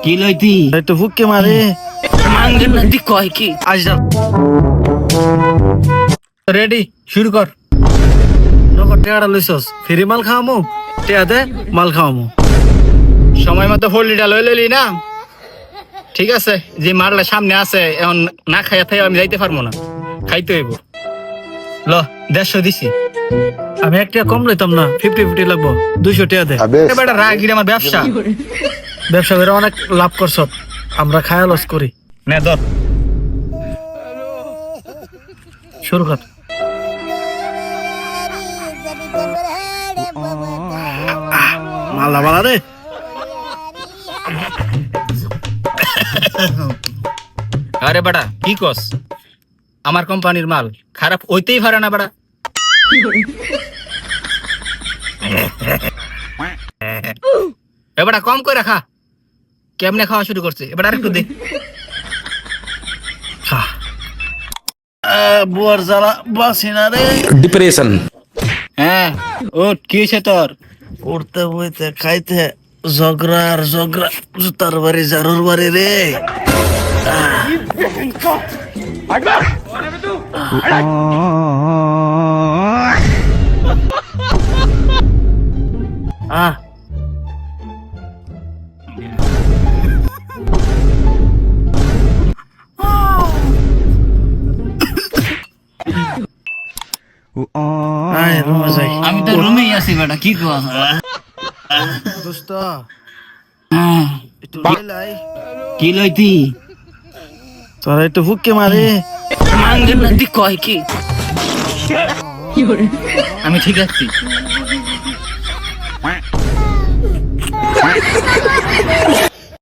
কি লইতি একটু হুক্কে মারে মাঙ্গের না দি কয় কি আজরা রেডি শুরু কর নগর টেয়ারা লইছস ফ্রি মাল খাওয়ামু টেয়া দে মাল খাওয়ামু সময় মতো হোল্ডিটা লই লইলি না ঠিক আছে যে মারলে সামনে আছে এখন না খাইয়া থাই আমি যাইতে পারবো না খাইতে হইব ল 150 দিছি আমি একটা কম লইতাম না 50-50 লাগবো 200 টেয়া দে এবার রাগির আমার ব্যবসা ব্যবসা করে অনেক লাভ করছ আমরা খায়া লস করি নে ধর শুরু কর মালা মালা রে আরে বেটা কি কস আমার কোম্পানির মাল খারাপ হইতেই পারে না বেটা এবারে কম করে খা কেমনে খাওয়া শুরু করছে এবার আরেকটু দে বুয়ার জ্বালা বাসি না রে डिप्रेशन হ্যাঁ ও কি হয়েছে তোর উঠতে বইতে খাইতে ঝগড়া আর ঝগড়া জুতার বাড়ি জারুর বাড়ি রে আহ আয় রুমে যাই আমি তো রুমেই আছি বেটা কি কস দোস্ত হ্যাঁ, একটু লাই কি লইতি তোরা একটু হুক্কে মারে মাঙ্গের না দি কয় কি আমি ঠিক আছি